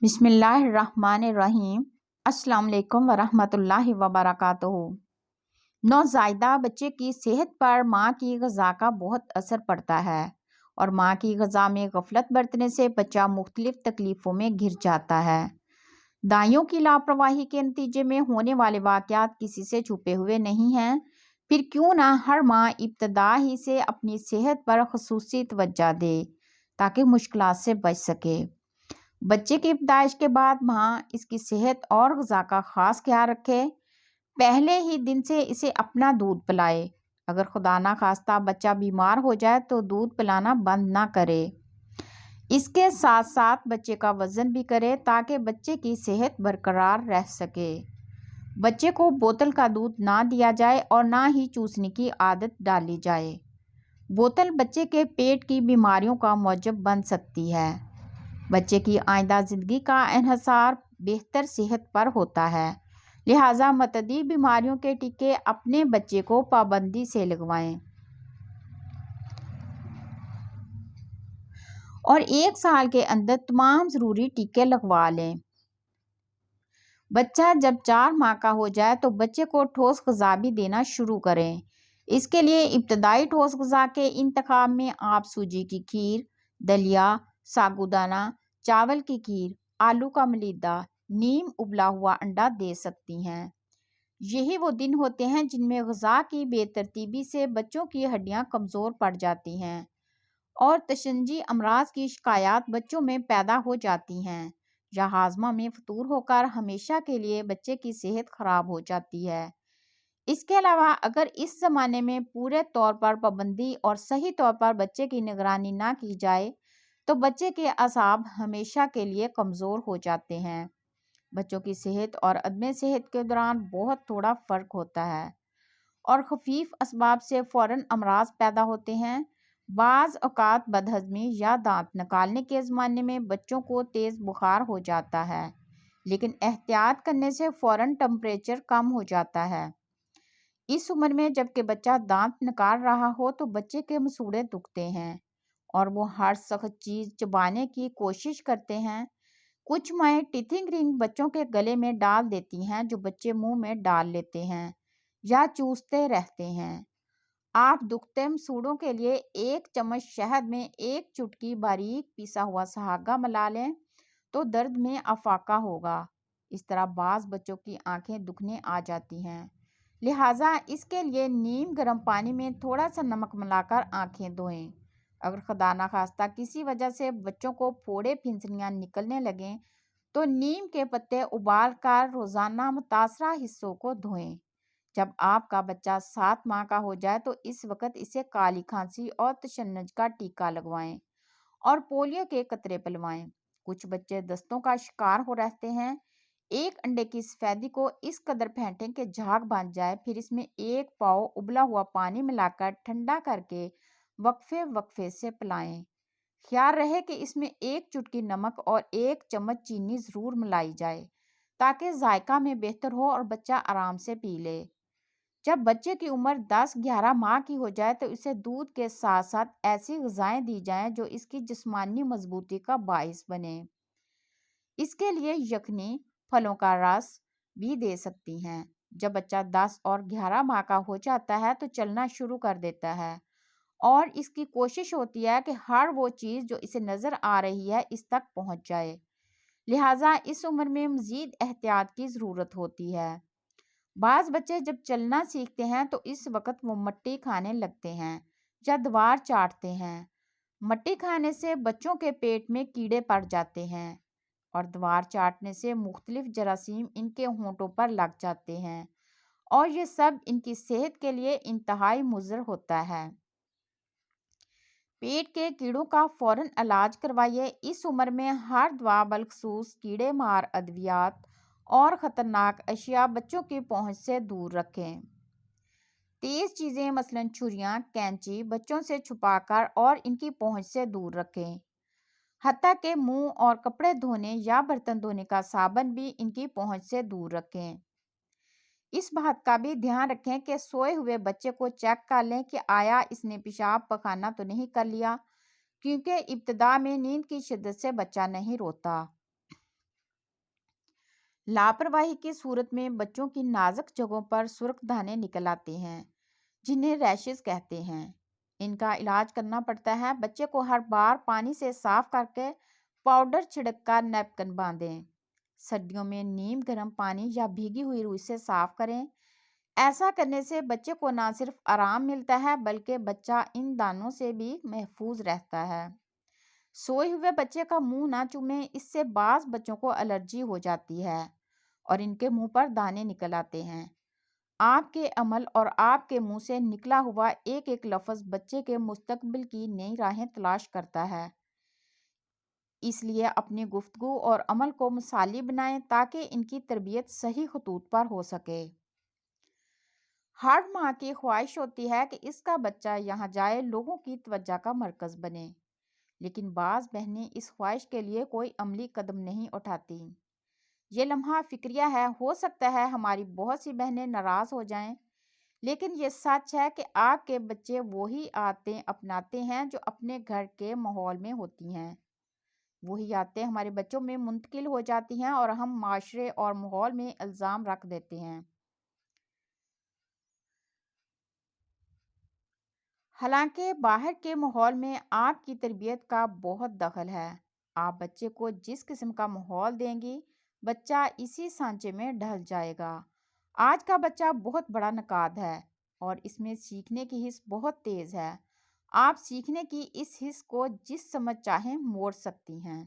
بسم اللہ الرحمن الرحیم۔ السلام علیکم ورحمۃ اللہ وبرکاتہ۔ نوزائیدہ بچے کی صحت پر ماں کی غذا کا بہت اثر پڑتا ہے اور ماں کی غذا میں غفلت برتنے سے بچہ مختلف تکلیفوں میں گر جاتا ہے۔ دائیوں کی لاپرواہی کے نتیجے میں ہونے والے واقعات کسی سے چھپے ہوئے نہیں ہیں، پھر کیوں نہ ہر ماں ابتدا ہی سے اپنی صحت پر خصوصی توجہ دے تاکہ مشکلات سے بچ سکے۔ بچے کی پیدائش کے بعد ماں اس کی صحت اور غذا کا خاص خیال رکھے، پہلے ہی دن سے اسے اپنا دودھ پلائے۔ اگر خدا نخواستہ بچہ بیمار ہو جائے تو دودھ پلانا بند نہ کرے۔ اس کے ساتھ ساتھ بچے کا وزن بھی کرے تاکہ بچے کی صحت برقرار رہ سکے۔ بچے کو بوتل کا دودھ نہ دیا جائے اور نہ ہی چوسنے کی عادت ڈالی جائے۔ بوتل بچے کے پیٹ کی بیماریوں کا موجب بن سکتی ہے۔ بچے کی آئندہ زندگی کا انحصار بہتر صحت پر ہوتا ہے، لہٰذا متعدی بیماریوں کے ٹیکے اپنے بچے کو پابندی سے لگوائیں اور 1 سال کے اندر تمام ضروری ٹیکے لگوا لیں۔ بچہ جب 4 ماہ کا ہو جائے تو بچے کو ٹھوس غذا بھی دینا شروع کریں۔ اس کے لیے ابتدائی ٹھوس غذا کے انتخاب میں آپ سوجی کی کھیر، دلیا، ساگودانہ، چاول کی کھیر، آلو کا ملیدہ، نیم ابلا ہوا انڈا دے سکتی ہیں۔ یہی وہ دن ہوتے ہیں جن میں غذا کی بے ترتیبی سے بچوں کی ہڈیاں کمزور پڑ جاتی ہیں اور تشنجی امراض کی شکایات بچوں میں پیدا ہو جاتی ہیں یا ہاضمہ میں فطور ہو کر ہمیشہ کے لیے بچے کی صحت خراب ہو جاتی ہے۔ اس کے علاوہ اگر اس زمانے میں پورے طور پر پابندی اور صحیح طور پر بچے کی نگرانی نہ کی جائے تو بچے کے اعصاب ہمیشہ کے لیے کمزور ہو جاتے ہیں۔ بچوں کی صحت اور عدم صحت کے دوران بہت تھوڑا فرق ہوتا ہے اور خفیف اسباب سے فوراً امراض پیدا ہوتے ہیں۔ بعض اوقات بدہضمی یا دانت نکالنے کے زمانے میں بچوں کو تیز بخار ہو جاتا ہے، لیکن احتیاط کرنے سے فوراً ٹمپریچر کم ہو جاتا ہے۔ اس عمر میں جب کہ بچہ دانت نکال رہا ہو تو بچے کے مسوڑے دکھتے ہیں اور وہ ہر سخت چیز چبانے کی کوشش کرتے ہیں۔ کچھ مائیں ٹیتھنگ رنگ بچوں کے گلے میں ڈال دیتی ہیں جو بچے منہ میں ڈال لیتے ہیں یا چوستے رہتے ہیں۔ آپ دکھتے مسوڑوں کے لیے 1 چمچ شہد میں 1 چٹکی باریک پیسا ہوا سہاگہ ملا لیں تو درد میں افاقہ ہوگا۔ اس طرح بعض بچوں کی آنکھیں دکھنے آ جاتی ہیں، لہٰذا اس کے لیے نیم گرم پانی میں تھوڑا سا نمک ملا کر آنکھیں دھوئیں۔ اگر خدا نخواستہ کسی وجہ سے بچوں کو پھوڑے پھنسلیاں نکلنے لگیں تو نیم کے پتے ابال کر روزانہ متاثرہ حصوں کو دھوئیں۔ جب آپ کا بچہ 7 ماہ کا ہو جائے تو اس وقت اسے کالی کھانسی اور تشنج کا ٹیکہ لگوائیں اور پولیو کے قطرے پلوائیں۔ کچھ بچے دستوں کا شکار ہو رہتے ہیں۔ 1 انڈے کی سفیدی کو اس قدر پھینٹیں کہ جھاگ بن جائے، پھر اس میں 1 پاؤ ابلا ہوا پانی ملا کر ٹھنڈا کر کے وقفے وقفے سے پلائیں۔ خیال رہے کہ اس میں 1 چٹکی نمک اور 1 چمچ چینی ضرور ملائی جائے تاکہ ذائقہ میں بہتر ہو اور بچہ آرام سے پی لے۔ جب بچے کی عمر 10-11 ماہ کی ہو جائے تو اسے دودھ کے ساتھ ساتھ ایسی غذائیں دی جائیں جو اس کی جسمانی مضبوطی کا باعث بنے۔ اس کے لیے یخنی، پھلوں کا رس بھی دے سکتی ہیں۔ جب بچہ 10 اور 11 ماہ کا ہو جاتا ہے تو چلنا شروع کر دیتا ہے اور اس کی کوشش ہوتی ہے کہ ہر وہ چیز جو اسے نظر آ رہی ہے اس تک پہنچ جائے، لہٰذا اس عمر میں مزید احتیاط کی ضرورت ہوتی ہے۔ بعض بچے جب چلنا سیکھتے ہیں تو اس وقت وہ مٹی کھانے لگتے ہیں یا دیوار چاٹتے ہیں۔ مٹی کھانے سے بچوں کے پیٹ میں کیڑے پڑ جاتے ہیں اور دیوار چاٹنے سے مختلف جراثیم ان کے ہونٹوں پر لگ جاتے ہیں اور یہ سب ان کی صحت کے لیے انتہائی مضر ہوتا ہے۔ پیٹ کے کیڑوں کا فوراً علاج کروائیے۔ اس عمر میں ہر دوا بالخصوص کیڑے مار ادویات اور خطرناک اشیاء بچوں کی پہنچ سے دور رکھیں۔ تیز چیزیں مثلاً چھریاں، کینچی بچوں سے چھپا کر اور ان کی پہنچ سے دور رکھیں۔ حتیٰ کہ منہ اور کپڑے دھونے یا برتن دھونے کا صابن بھی ان کی پہنچ سے دور رکھیں۔ اس بات کا بھی دھیان رکھیں کہ سوئے ہوئے بچے کو چیک کر لیں کہ آیا اس نے پیشاب پخانہ تو نہیں کر لیا، کیونکہ ابتدا میں نیند کی شدت سے بچہ نہیں روتا۔ لاپرواہی کی صورت میں بچوں کی نازک جگہوں پر سرخ دانے نکل آتے ہیں جنہیں ریشز کہتے ہیں۔ ان کا علاج کرنا پڑتا ہے۔ بچے کو ہر بار پانی سے صاف کر کے پاؤڈر چھڑک کر نیپکن باندھیں۔ سردیوں میں نیم گرم پانی یا بھیگی ہوئی روئی سے صاف کریں۔ ایسا کرنے سے بچے کو نہ صرف آرام ملتا ہے بلکہ بچہ ان دانوں سے بھی محفوظ رہتا ہے۔ سوئے ہوئے بچے کا منہ نہ چومیں، اس سے بعض بچوں کو الرجی ہو جاتی ہے اور ان کے منہ پر دانے نکل آتے ہیں۔ آپ کے عمل اور آپ کے منہ سے نکلا ہوا ایک ایک لفظ بچے کے مستقبل کی نئی راہیں تلاش کرتا ہے۔ اس لیے اپنی گفتگو اور عمل کو مثالی بنائیں تاکہ ان کی تربیت صحیح خطوط پر ہو سکے۔ ہر ماں کی خواہش ہوتی ہے کہ اس کا بچہ یہاں جائے لوگوں کی توجہ کا مرکز بنے، لیکن بعض بہنیں اس خواہش کے لیے کوئی عملی قدم نہیں اٹھاتی۔ یہ لمحہ فکریہ ہے، ہو سکتا ہے ہماری بہت سی بہنیں ناراض ہو جائیں، لیکن یہ سچ ہے کہ آپ کے بچے وہی عادتیں اپناتے ہیں جو اپنے گھر کے ماحول میں ہوتی ہیں۔ وہی عادتیں ہمارے بچوں میں منتقل ہو جاتی ہیں اور ہم معاشرے اور ماحول میں الزام رکھ دیتے ہیں۔ حالانکہ باہر کے ماحول میں آپ کی تربیت کا بہت دخل ہے۔ آپ بچے کو جس قسم کا ماحول دیں گی، بچہ اسی سانچے میں ڈھل جائے گا۔ آج کا بچہ بہت بڑا نقاد ہے اور اس میں سیکھنے کی حس بہت تیز ہے۔ آپ سیکھنے کی اس حس کو جس سمجھ چاہیں موڑ سکتی ہیں۔